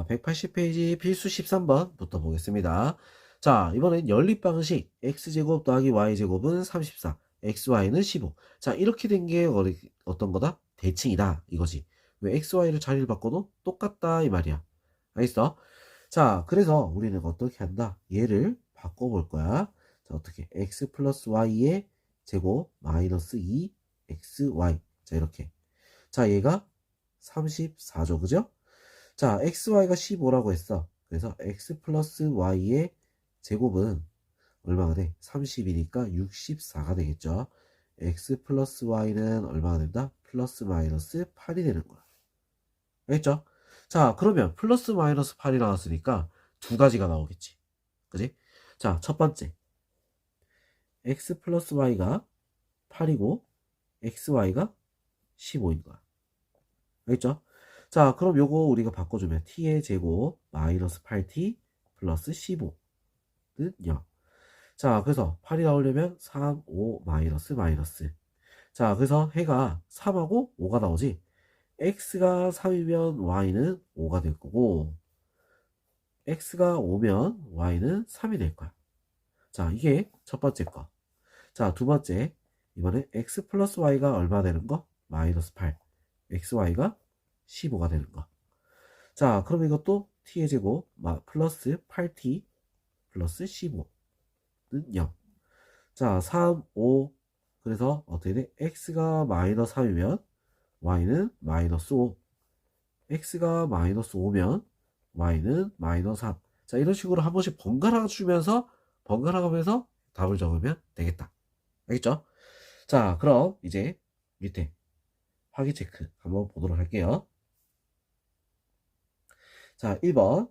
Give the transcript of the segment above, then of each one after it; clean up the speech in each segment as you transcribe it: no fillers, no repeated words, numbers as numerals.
180페이지 필수 13번부터 보겠습니다. 자, 이번엔 연립방식 x제곱 더하기 y제곱은 34, xy는 15. 자, 이렇게 된 게 어떤 거다? 대칭이다 이거지. 왜 xy를 자리를 바꿔도 똑같다 이 말이야. 알겠어? 자, 그래서 우리는 어떻게 한다? 얘를 바꿔볼 거야. 자, 어떻게? x 플러스 y의 제곱 마이너스 2xy. 자, 이렇게. 자, 얘가 34죠. 그죠? 자, xy가 15라고 했어. 그래서 x 플러스 y의 제곱은 얼마가 돼? 30이니까 64가 되겠죠. x 플러스 y는 얼마가 된다? 플러스 마이너스 8이 되는 거야. 알겠죠? 자, 그러면 플러스 마이너스 8이 나왔으니까 두 가지가 나오겠지. 그지? 자, 첫 번째. x 플러스 y가 8이고 xy가 15인 거야. 알겠죠? 자, 그럼 요거 우리가 바꿔주면 t의 제곱 마이너스 8t 플러스 15는 0. 자, 그래서 8이 나오려면 3, 5 마이너스 마이너스. 자, 그래서 해가 3하고 5가 나오지. x가 3이면 y는 5가 될 거고 x가 5면 y는 3이 될 거야. 자, 이게 첫 번째 거. 자, 두 번째. 이번에 x 플러스 y가 얼마 되는 거? 마이너스 8. xy가 15가 되는 거. 자, 그럼 이것도 t의 제곱 플러스 8t 플러스 15는 0. 자, 3, 5. 그래서 어떻게 돼? x가 마이너스 3이면 y는 마이너스 5. x가 마이너스 5면 y는 마이너스 3. 자, 이런 식으로 한 번씩 번갈아 주면서 번갈아 가면서 답을 적으면 되겠다. 알겠죠? 자, 그럼 이제 밑에 확인 체크 한번 보도록 할게요. 자, 1번.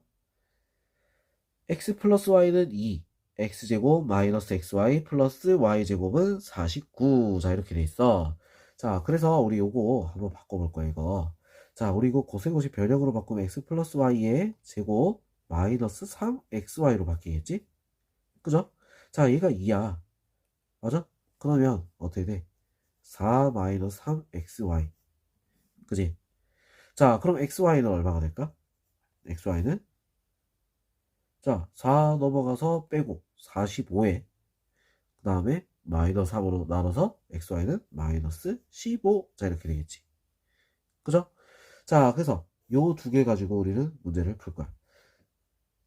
x 플러스 y는 2. x제곱 마이너스 xy 플러스 y제곱은 49. 자, 이렇게 돼 있어. 자, 그래서 우리 요거 한번 바꿔볼 거야, 이거. 자, 우리 이거 고세고시 변형으로 바꾸면 x 플러스 y의 제곱 마이너스 3xy로 바뀌겠지? 그죠? 자, 얘가 2야. 맞아? 그러면 어떻게 돼? 4 마이너스 3xy. 그지? 자, 그럼 xy는 얼마가 될까? xy는 자, 4 넘어가서 빼고 45에 그 다음에 마이너스 3으로 나눠서 xy는 마이너스 15. 자, 이렇게 되겠지. 그죠? 자, 그래서 요 두 개 가지고 우리는 문제를 풀 거야.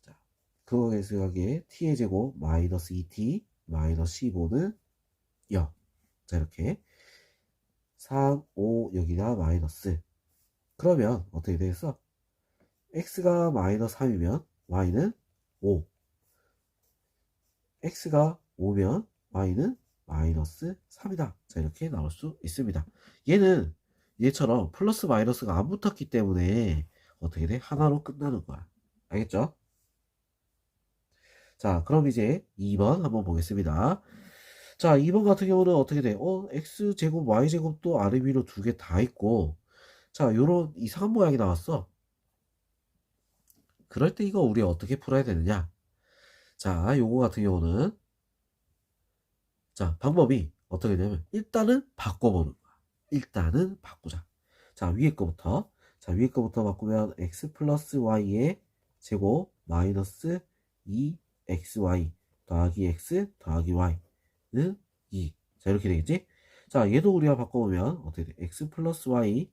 자, 그거에 생각에 t의 제곱 마이너스 2t 마이너스 15는 0. 자, 이렇게 3, 5 여기다 마이너스. 그러면 어떻게 되겠어? x가 마이너스 3이면 y는 5. x가 5면 y는 마이너스 3이다. 자, 이렇게 나올 수 있습니다. 얘는 얘처럼 플러스 마이너스가 안 붙었기 때문에 어떻게 돼? 하나로 끝나는 거야. 알겠죠? 자, 그럼 이제 2번 한번 보겠습니다. 자, 2번 같은 경우는 어떻게 돼? x제곱, y제곱도 아래 위로 두 개 다 있고, 자, 요런 이상한 모양이 나왔어. 그럴 때 이거 우리 어떻게 풀어야 되느냐? 자, 요거 같은 경우는, 자, 방법이 어떻게 되냐면, 일단은 바꿔보는 거야. 일단은 바꾸자. 자, 위에 거부터. 자, 위에 거부터 바꾸면, x 플러스 y의 제곱, 마이너스 2xy 더하기 x 더하기 y는 2. 자, 이렇게 되겠지? 자, 얘도 우리가 바꿔보면, 어떻게 돼? x 플러스 y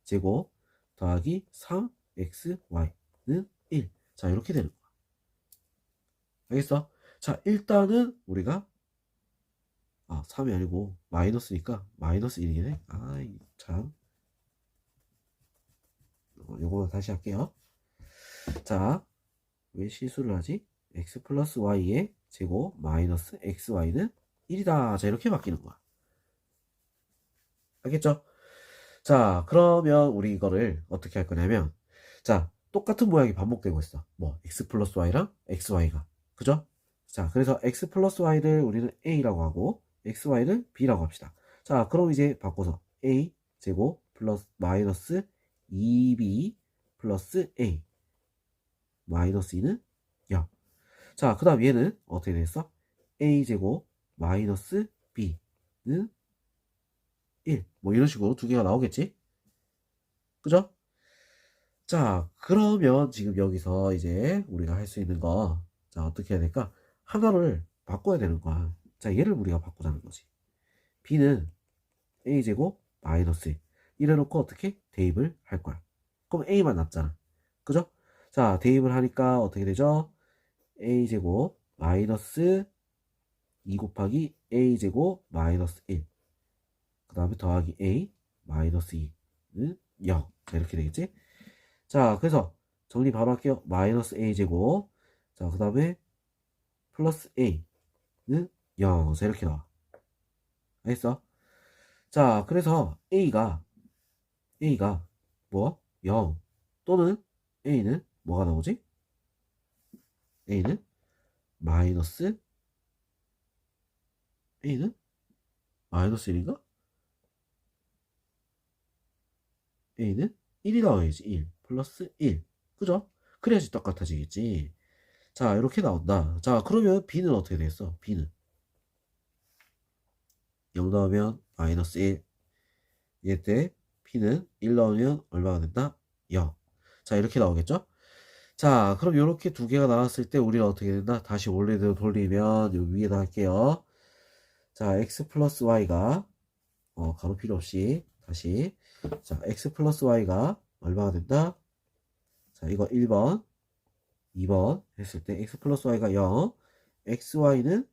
제곱 더하기 3xy는 1. 자, 이렇게 되는 거야. 알겠어? 자, 일단은 우리가 3이 아니고 마이너스니까 마이너스 1이네. 참. 요거만 다시 할게요. 자, 왜 실수를 하지? x 플러스 y의 제곱 마이너스 xy는 1이다. 자, 이렇게 바뀌는 거야. 알겠죠? 자, 그러면 우리 이거를 어떻게 할 거냐면, 자, 똑같은 모양이 반복되고 있어. 뭐, x 플러스 y랑 xy가. 그죠? 자, 그래서 x 플러스 y를 우리는 a라고 하고, xy를 b라고 합시다. 자, 그럼 이제 바꿔서 a 제곱 플러스 마이너스 2b 플러스 a 마이너스 2는 0. 자, 그 다음 얘는 어떻게 됐어? a 제곱 마이너스 b는 1. 뭐 이런 식으로 두 개가 나오겠지? 그죠? 자, 그러면 지금 여기서 이제 우리가 할 수 있는 거, 자, 어떻게 해야 될까? 하나를 바꿔야 되는 거야. 자, 얘를 우리가 바꾸자는 거지. b는 a제곱 마이너스 1. 이래놓고 어떻게? 대입을 할 거야. 그럼 a만 남잖아. 그죠? 자, 대입을 하니까 어떻게 되죠? a제곱 마이너스 2 곱하기 a제곱 마이너스 1. 그 다음에 더하기 a 마이너스 2는 0. 자, 이렇게 되겠지? 자, 그래서 정리 바로 할게요. 마이너스 a제곱. 자, 그 다음에 플러스 a는 0. 자, 이렇게 나와. 알겠어? 자, 그래서 a가 뭐? 0 또는 a는 뭐가 나오지? a는 마이너스 a는 마이너스 1인가? a는 1이 나와야지. 1 플러스 1. 그죠? 그래야지 똑같아지겠지. 자, 이렇게 나온다. 자, 그러면 b는 어떻게 되겠어? b는 0 나오면 마이너스 1. 얘 때 b는 1 나오면 얼마가 된다? 0. 자, 이렇게 나오겠죠? 자, 그럼 이렇게 두 개가 나왔을 때 우리는 어떻게 된다? 다시 원래대로 돌리면 요 위에다 할게요. 자, x 플러스 y가 가로 필요 없이 다시, 자, x 플러스 y가 얼마가 된다? 자, 이거 1번 2번 했을 때 x 플러스 y가 0, xy는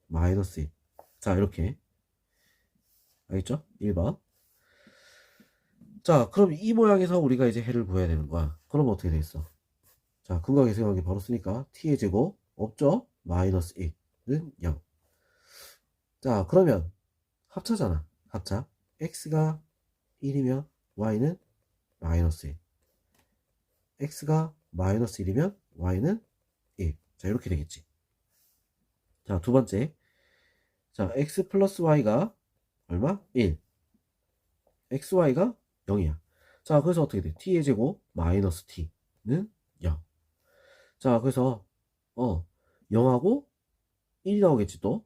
마이너스 1. 자, 이렇게 알겠죠? 1번. 자, 그럼 이 모양에서 우리가 이제 해를 구해야 되는 거야. 그럼 어떻게 되겠어? 자, 근각의 세관계 바로 쓰니까 t의 제곱 없죠? 마이너스 1은 0. 자, 그러면 합차잖아. 합차. x가 1이면 y는 마이너스 1. x가 마이너스 1이면 y는 1. 자, 이렇게 되겠지. 자, 두 번째. 자, x 플러스 y가 얼마? 1. xy가 0이야. 자, 그래서 어떻게 돼? t의 제곱 마이너스 t는 0. 자, 그래서 0하고 1이 나오겠지 또.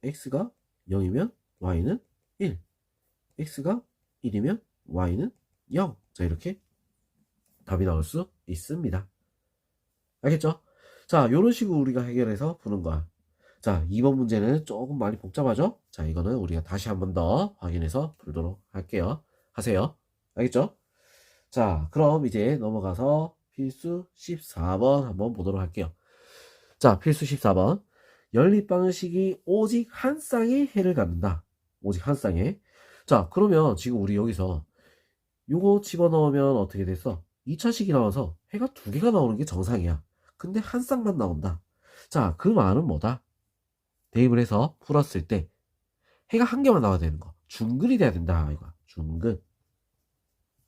x가 0이면 y는 1. x가 1이면 y는 0. 자, 이렇게 답이 나올 수 있습니다. 알겠죠? 자, 요런 식으로 우리가 해결해서 푸는 거야. 자, 2번 문제는 조금 많이 복잡하죠? 자, 이거는 우리가 다시 한 번 더 확인해서 풀도록 할게요. 하세요. 알겠죠? 자, 그럼 이제 넘어가서 필수 14번 한번 보도록 할게요. 자, 필수 14번. 연립방식이 오직 한 쌍의 해를 갖는다. 오직 한 쌍의. 자, 그러면 지금 우리 여기서 요거 집어넣으면 어떻게 됐어? 2차식이 나와서 해가 두 개가 나오는 게 정상이야. 근데 한 쌍만 나온다. 자, 그 말은 뭐다? 대입을 해서 풀었을 때 해가 한 개만 나와야 되는 거. 중근이 돼야 된다. 이거. 중근.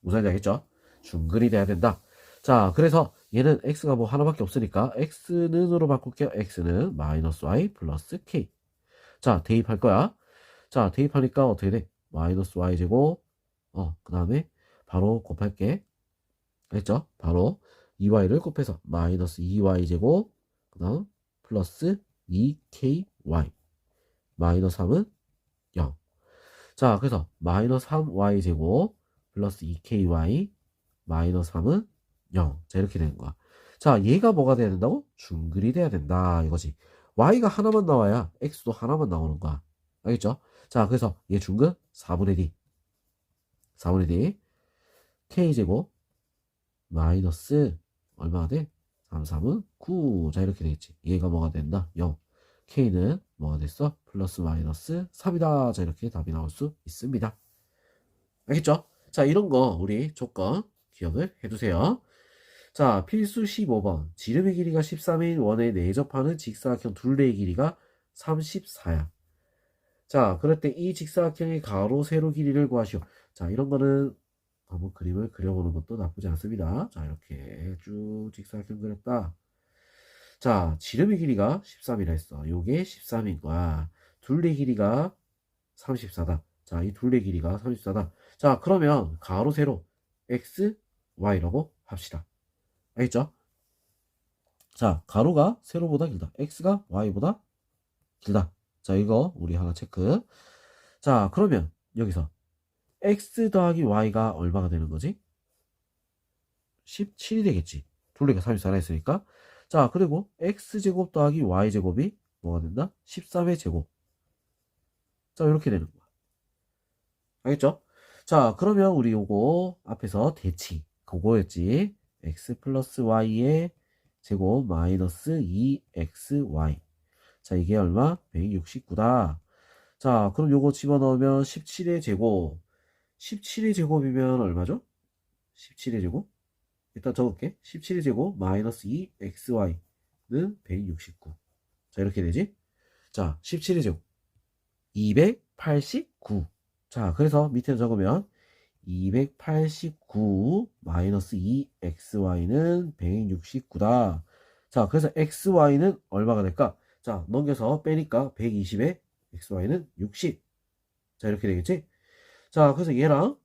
무슨 말인지 알겠죠? 중근이 돼야 된다. 자, 그래서 얘는 x가 뭐 하나밖에 없으니까 x는으로 바꿀게요. x는 마이너스 y 플러스 k. 자, 대입할 거야. 자, 대입하니까 어떻게 돼? 마이너스 y 제곱. 그 다음에 바로 곱할게. 알겠죠? 바로 2y를 곱해서 마이너스 2y 제곱. 그 다음 플러스 2ky. 마이너스 3은 0. 자, 그래서 마이너스 3y 제곱 플러스 2ky 마이너스 3은 0. 자, 이렇게 되는 거야. 자, 얘가 뭐가 돼야 된다고? 중근이 돼야 된다. 이거지. y가 하나만 나와야 x도 하나만 나오는 거야. 알겠죠? 자, 그래서 얘 중근 4분의 d. 4분의 d. k제곱 마이너스 얼마가 돼? 3, 3은 9. 자, 이렇게 되겠지. 얘가 뭐가 된다? 0. k는 뭐가 됐어? 플러스 마이너스 3이다. 자, 이렇게 답이 나올 수 있습니다. 알겠죠? 자, 이런 거 우리 조건 기억을 해두세요. 자, 필수 15번. 지름의 길이가 13인 원에 내접하는 직사각형 둘레의 길이가 34야. 자, 그럴 때 이 직사각형의 가로, 세로 길이를 구하시오. 자, 이런 거는 한번 그림을 그려보는 것도 나쁘지 않습니다. 자, 이렇게 쭉 직사각형 그렸다. 자, 지름의 길이가 13이라 했어. 요게 13인 거야. 둘레 길이가 34다. 자, 이 둘레 길이가 34다. 자, 그러면 가로, 세로 x, y라고 합시다. 알겠죠? 자, 가로가 세로보다 길다. x가 y보다 길다. 자, 이거 우리 하나 체크. 자, 그러면 여기서 x 더하기 y가 얼마가 되는 거지? 17이 되겠지. 둘레가 34나 했으니까. 자, 그리고 x제곱 더하기 y제곱이 뭐가 된다? 13의 제곱. 자, 이렇게 되는 거야. 알겠죠? 자, 그러면 우리 요거 앞에서 대칭. 그거였지. x 플러스 y의 제곱 마이너스 2xy. 자, 이게 얼마? 169다. 자, 그럼 요거 집어넣으면 17의 제곱. 17의 제곱이면 얼마죠? 17의 제곱? 일단 적을게. 17의 제곱 마이너스 2xy는 169. 자, 이렇게 되지? 자, 17의 제곱. 289. 자, 그래서 밑에 적으면 289 마이너스 2xy는 169다. 자, 그래서 xy는 얼마가 될까? 자, 넘겨서 빼니까 120에 xy는 60. 자, 이렇게 되겠지? 자, 그래서 얘랑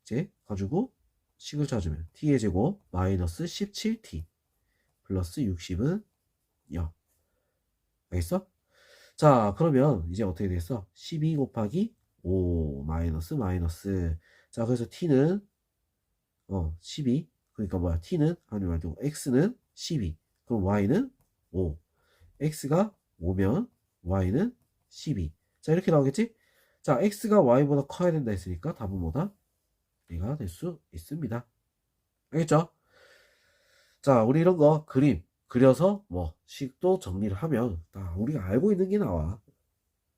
이제 가지고 식을 찾으면 t의 제곱 마이너스 17t 플러스 60은 0. 알겠어? 자, 그러면 이제 어떻게 됐어? 12 곱하기 5 마이너스 마이너스. 자, 그래서 t는 12. 그러니까 뭐야? t는 아니 말고 x는 12. 그럼 y는 5. x가 5면 y는 12. 자, 이렇게 나오겠지? 자, x가 y보다 커야 된다 했으니까 답은 뭐다? 얘가 될 수 있습니다. 알겠죠? 자, 우리 이런 거 그림 그려서 뭐 식도 정리를 하면 다 우리가 알고 있는 게 나와.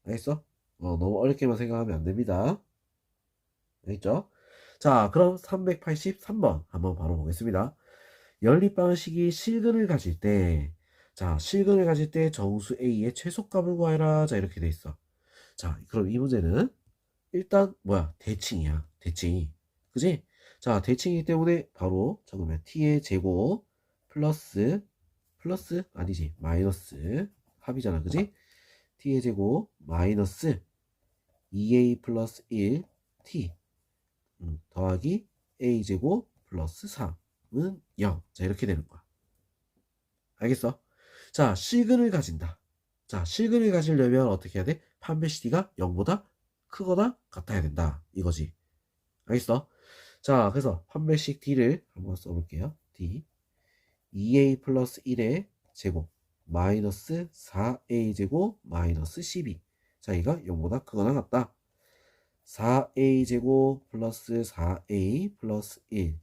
알겠어? 너무 어렵게만 생각하면 안 됩니다. 알겠죠? 자, 그럼 383번 한번 바로 보겠습니다. 연립방식이 실근을 가질 때, 자, 실근을 가질 때 정수 A의 최소값을 구하라. 자, 이렇게 돼 있어. 자, 그럼 이 문제는 일단 뭐야? 대칭이야. 대칭. 그지? 자, 대칭이기 때문에 바로 적으면 t의 제곱 플러스 아니지 마이너스 합이잖아. 그지? t의 제곱 마이너스 2a 플러스 1t 더하기 a제곱 플러스 3은 0. 자, 이렇게 되는 거야. 알겠어? 자, 실근을 가진다. 자, 실근을 가지려면 어떻게 해야 돼? 판별 CD가 0보다 크거나 같아야 된다. 이거지. 알겠어? 자, 그래서 판별식 D를 한번 써볼게요. D 2A 플러스 1의 제곱 마이너스 4A 제곱 마이너스 12. 자, 이가 0보다 크거나 같다. 4A 제곱 플러스 4A 플러스 1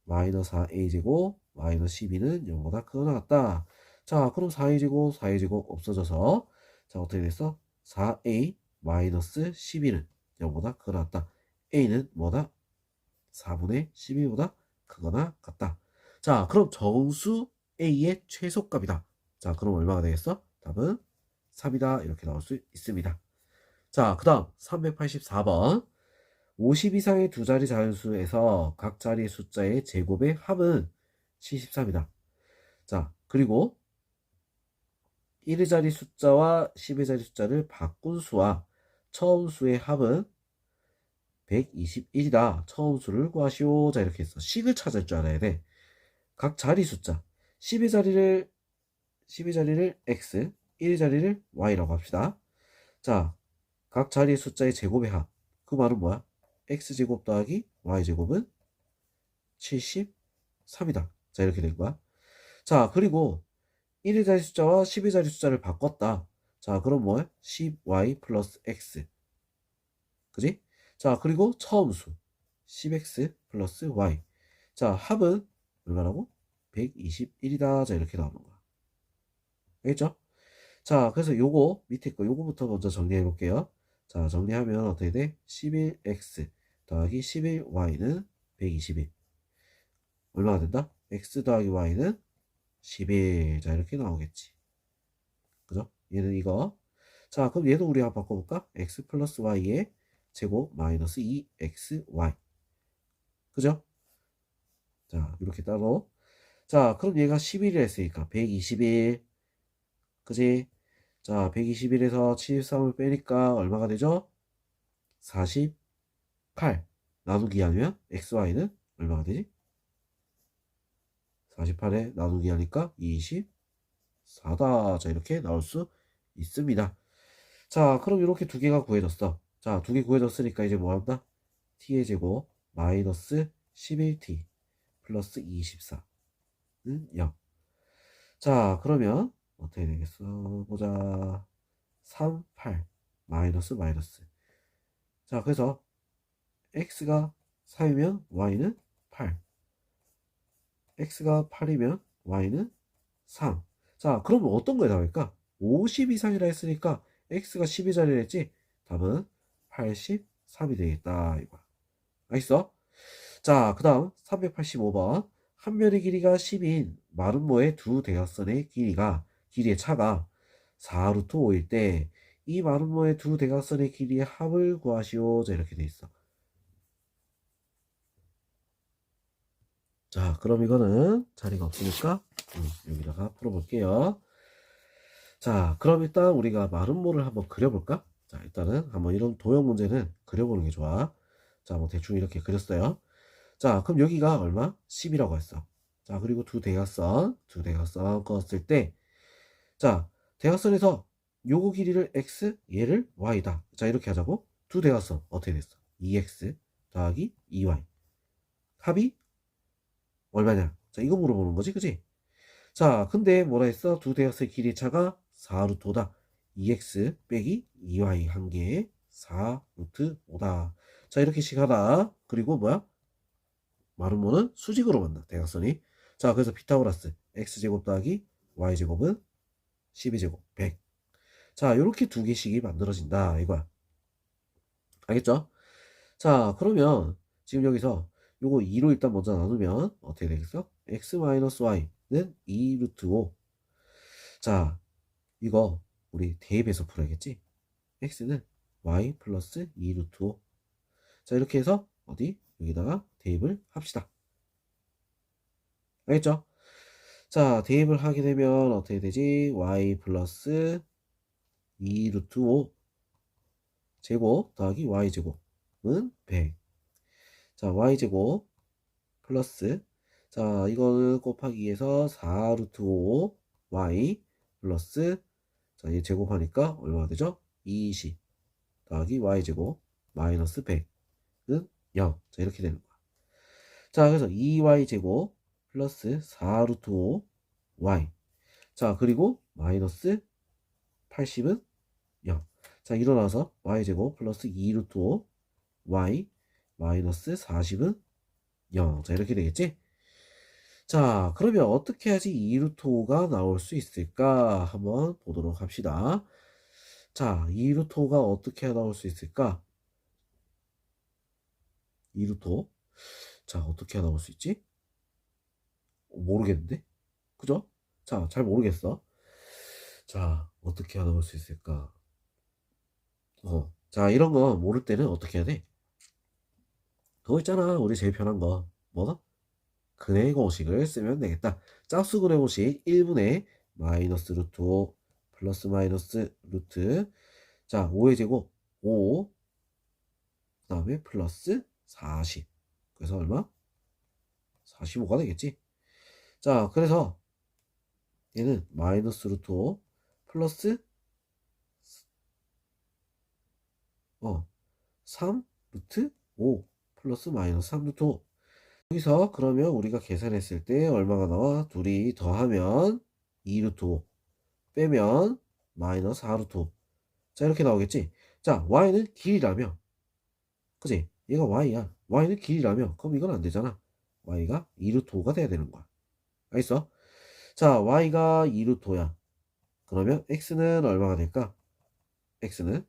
마이너스 4A 제곱 마이너스 12는 0보다 크거나 같다. 자, 그럼 4A 제곱 4A 제곱 없어져서 자, 어떻게 됐어? 4A 마이너스 12는 0보다 크거나 같다. A는 뭐다? 4분의 12보다 크거나 같다. 자, 그럼 정수 A의 최소값이다. 자, 그럼 얼마가 되겠어? 답은 3이다. 이렇게 나올 수 있습니다. 자, 그 다음 384번 50 이상의 두 자리 자연수에서 각 자리의 숫자의 제곱의 합은 73이다. 자, 그리고 1의 자리 숫자와 10의 자리 숫자를 바꾼 수와 처음 수의 합은 121이다. 처음 수를 구하시오. 자, 이렇게 했어. 식을 찾을 줄 알아야 돼. 각 자리 숫자. 10의 자리를 x, 1의 자리를 y라고 합시다. 자, 각 자리의 숫자의 제곱의 합. 그 말은 뭐야? x제곱 더하기 y제곱은 73이다. 자, 이렇게 된 거야. 자, 그리고 1의 자리 숫자와 10의 자리 숫자를 바꿨다. 자, 그럼 뭐야? 10y 플러스 x. 그지? 자, 그리고 처음 수 10x 플러스 y. 자, 합은 얼마라고? 121이다. 자, 이렇게 나오는 거야. 알겠죠? 자, 그래서 요거 밑에 거 요거부터 먼저 정리해 볼게요. 자, 정리하면 어떻게 돼? 11x 더하기 11y는 121. 얼마가 된다? x 더하기 y는 11. 자, 이렇게 나오겠지. 그죠? 얘는 이거. 자, 그럼 얘도 우리 한번 바꿔볼까? x 플러스 y의 제곱 마이너스 2xy. 그죠? 자, 이렇게 따로. 자, 그럼 얘가 11이라 했으니까 121. 그지? 자, 121에서 73을 빼니까 얼마가 되죠? 48. 나누기 하면 xy는 얼마가 되지? 48에 나누기 하니까 24다. 자, 이렇게 나올 수 있습니다. 자, 그럼 이렇게 두 개가 구해졌어. 자, 두 개 구해졌으니까 이제 뭐 한다? t의 제곱 마이너스 11t 플러스 24는 0. 자, 그러면 어떻게 되겠어? 보자. 3, 8 마이너스 마이너스. 자, 그래서 x가 3이면 y는 8, x가 8이면 y는 3. 자, 그러면 어떤 거에 나올까? 50 이상이라 했으니까 x가 12자리라 했지? 답은 83이 되겠다 이거야. 알겠어? 자, 그 다음 385번. 한 면의 길이가 10인 마름모의 두 대각선의 길이의 차가 4루트 5일 때 이 마름모의 두 대각선의 길이의 합을 구하시오. 자, 이렇게 돼 있어. 자, 그럼 이거는 자리가 없으니까 여기다가 풀어볼게요. 자, 그럼 일단 우리가 마름모를 한번 그려볼까? 자, 일단은 한번 이런 도형 문제는 그려보는 게 좋아. 자, 뭐 대충 이렇게 그렸어요. 자, 그럼 여기가 얼마? 10이라고 했어. 자, 그리고 두 대각선 껐을 때, 자, 대각선에서 요거 길이를 x, 얘를 y다. 자, 이렇게 하자고. 두 대각선 어떻게 됐어? 2x 더하기 2y. 합이 얼마냐? 자, 이거 물어보는 거지, 그지? 자, 근데 뭐라 했어? 두 대각선의 길이 차가 4루트 5다. 2x 빼기 2y 한 개에 4루트 5다. 자, 이렇게 식하다. 그리고 뭐야? 마름모는 수직으로 만나, 대각선이. 자, 그래서 피타고라스 x제곱 더하기 y제곱은 12제곱 100. 자, 요렇게 두 개씩이 만들어진다 이거야. 알겠죠? 자, 그러면 지금 여기서 요거 2로 일단 먼저 나누면 어떻게 되겠어? x-y는 2루트 5. 자, 이거 우리 대입해서 풀어야겠지? x는 y 플러스 2루트 5. 자, 이렇게 해서 어디? 여기다가 대입을 합시다. 알겠죠? 자, 대입을 하게 되면 어떻게 되지? y 플러스 2루트 5 제곱 더하기 y제곱은 100. 자, y제곱 플러스, 자, 이거는 곱하기 위해서 4루트 5 y 플러스, 자, 얘 제곱하니까 얼마가 되죠? 20 더하기 y제곱 마이너스 100은 0. 자, 이렇게 되는 거야. 자, 그래서 2y제곱 플러스 4루트 5 y. 자, 그리고 마이너스 80은 0. 자, 일어나서 y제곱 플러스 2루트 5 y 마이너스 40은 0. 자, 이렇게 되겠지? 자, 그러면 어떻게 해야지 2루트 5가 나올 수 있을까? 한번 보도록 합시다. 자, 2루트 5가 어떻게 나올 수 있을까? 2루트 5. 자, 어떻게 나올 수 있지? 모르겠는데? 그죠? 자, 잘 모르겠어. 자, 어떻게 나올 수 있을까? 자, 이런 거 모를 때는 어떻게 해야 돼? 그거 있잖아. 우리 제일 편한 거. 뭐? 근의 공식을 쓰면 되겠다. 짝수 근의 공식 1분의 마이너스 루트 5 플러스 마이너스 루트, 자, 5의 제곱 5, 그 다음에 플러스 40. 그래서 얼마? 45가 되겠지. 자, 그래서 얘는 마이너스 루트 5 플러스 3 루트 5 플러스 마이너스 3 루트 5. 여기서 그러면 우리가 계산했을 때 얼마가 나와? 둘이 더하면 2 루트 5 빼면 마이너스 4 루트 5. 자, 이렇게 나오겠지. 자, y는 길이라며, 그지? 얘가 y야. y는 길이라며, 그럼 이건 안 되잖아. y가 2 루트 5가 돼야 되는 거야. 알겠어? 자, y가 2 루트 5야. 그러면 x는 얼마가 될까? x는,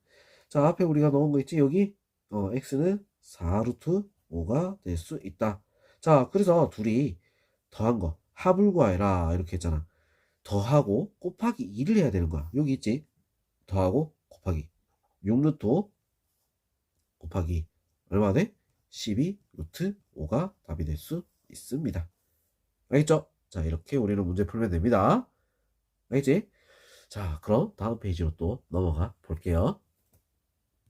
자, 앞에 우리가 넣은 거 있지? 여기 x는 4 루트 5가 될 수 있다. 자, 그래서 둘이 더한 거 합을 구하라 이렇게 했잖아. 더하고 곱하기 2를 해야 되는 거야. 여기 있지? 더하고 곱하기 6 루트 5 곱하기 얼마 돼? 12 루트 5가 답이 될 수 있습니다. 알겠죠? 자, 이렇게 우리는 문제 풀면 됩니다. 알겠지? 자, 그럼 다음 페이지로 또 넘어가 볼게요.